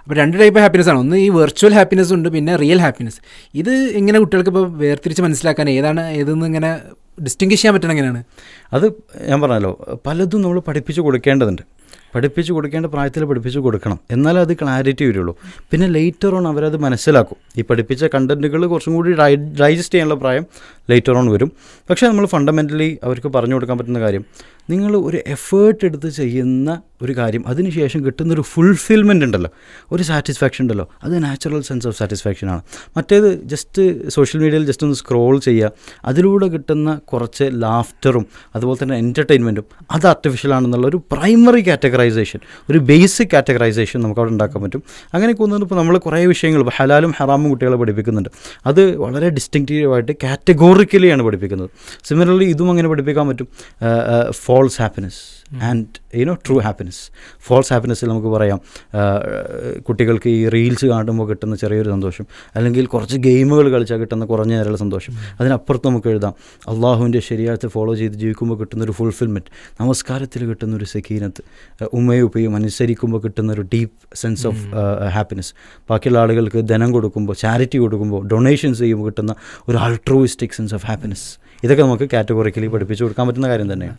അപ്പോൾ 2 type happiness ആണ്. ഒന്ന് ഈ വെർച്വൽ ഹാപ്പിനെസ് ഉണ്ട്, പിന്നെ റിയൽ ഹാപ്പിനെസ്. ഇത് എങ്ങനെ കുട്ടികൾക്ക് ഇപ്പോൾ വേർതിരിച്ച് മനസ്സിലാക്കാൻ ഏതെന്ന് ഇങ്ങനെ ഡിസ്റ്റിങ്വിഷ് ചെയ്യാൻ പറ്റണം എങ്ങനെയാണ്? അത് ഞാൻ പറഞ്ഞല്ലോ, പലതും നമ്മൾ പഠിപ്പിച്ച് കൊടുക്കേണ്ടതുണ്ട്. പഠിപ്പിച്ച് കൊടുക്കേണ്ട പ്രായത്തിൽ പഠിപ്പിച്ച് കൊടുക്കണം, എന്നാലേ അത് ക്ലാരിറ്റി വരുള്ളൂ. പിന്നെ ലേറ്റർ ഓൺ അവരത് മനസ്സിലാക്കും. ഈ പഠിപ്പിച്ച കണ്ടൻറ്റുകൾ കുറച്ചും കൂടി ഡൈജസ്റ്റ് ചെയ്യാനുള്ള പ്രായം ലേറ്റർ ഓൺ വരും. പക്ഷേ നമ്മൾ ഫണ്ടമെൻ്റലി അവർക്ക് പറഞ്ഞു കൊടുക്കാൻ പറ്റുന്ന കാര്യം, നിങ്ങൾ ഒരു എഫേർട്ട് എടുത്ത് ചെയ്യുന്ന ഒരു കാര്യം അതിനുശേഷം കിട്ടുന്നൊരു ഫുൾഫിൽമെൻ്റ് ഉണ്ടല്ലോ, ഒരു സാറ്റിസ്ഫാക്ഷൻ ഉണ്ടല്ലോ, അത് നാച്ചുറൽ സെൻസ് ഓഫ് സാറ്റിസ്ഫാക്ഷനാണ്. മറ്റേത് ജസ്റ്റ് സോഷ്യൽ മീഡിയയിൽ ജസ്റ്റ് ഒന്ന് സ്ക്രോൾ ചെയ്യുക, അതിലൂടെ കിട്ടുന്ന കുറച്ച് ലാഫ്റ്ററും അതുപോലെ തന്നെ എൻ്റർടൈൻമെൻറ്റും അത് ആർട്ടിഫിഷ്യലാണെന്നുള്ള ഒരു പ്രൈമറി കാറ്റഗറൈസേഷൻ, ഒരു ബേസിക് കാറ്റഗറൈസേഷൻ നമുക്ക് അവിടെ ഉണ്ടാക്കാൻ പറ്റും. അങ്ങനെ പോകുന്നത് ഇപ്പോൾ നമ്മൾ കുറേ വിഷയങ്ങൾ ഇപ്പോൾ ഹലാലും ഹറാമും കുട്ടികളെ പഠിപ്പിക്കുന്നുണ്ട്. അത് വളരെ ഡിസ്റ്റിങ്റ്റീവായിട്ട് കാറ്റഗോറിക്കലിയാണ് പഠിപ്പിക്കുന്നത്. സിമിലർലി ഇതും അങ്ങനെ പഠിപ്പിക്കാൻ പറ്റും. False happiness and true happiness. False ഹാപ്പിനെസ്സിൽ നമുക്ക് പറയാം, കുട്ടികൾക്ക് ഈ റീൽസ് കാണുമ്പോൾ കിട്ടുന്ന ചെറിയൊരു സന്തോഷം, അല്ലെങ്കിൽ കുറച്ച് ഗെയിമുകൾ കളിച്ചാൽ കിട്ടുന്ന കുറഞ്ഞ നേരമുള്ള സന്തോഷം. അതിനപ്പുറത്ത് നമുക്ക് എഴുതാം അള്ളാഹുവിൻ്റെ ശരീഅത്ത് ഫോളോ ചെയ്ത് ജീവിക്കുമ്പോൾ കിട്ടുന്നൊരു ഫുൾഫിൽമെൻറ്റ്, നമസ്കാരത്തിൽ കിട്ടുന്നൊരു സക്കീനത്ത്, ഉമ്മയും ഉപ്പയും അനുസരിക്കുമ്പോൾ കിട്ടുന്നൊരു ഡീപ്പ് സെൻസ് ഓഫ് ഹാപ്പിനെസ്, ബാക്കിയുള്ള ആളുകൾക്ക് ധനം കൊടുക്കുമ്പോൾ, ചാരിറ്റി കൊടുക്കുമ്പോൾ, ഡൊണേഷൻസ് ചെയ്യുമ്പോൾ കിട്ടുന്ന ഒരു ആൾട്രൂയിസ്റ്റിക് സെൻസ് ഓഫ് ഹാപ്പിനെസ്. ഇതൊക്കെ നമുക്ക് കാറ്റഗോറിക്കലി പഠിപ്പിച്ചു കൊടുക്കാൻ പറ്റുന്ന കാര്യം തന്നെയാണ്.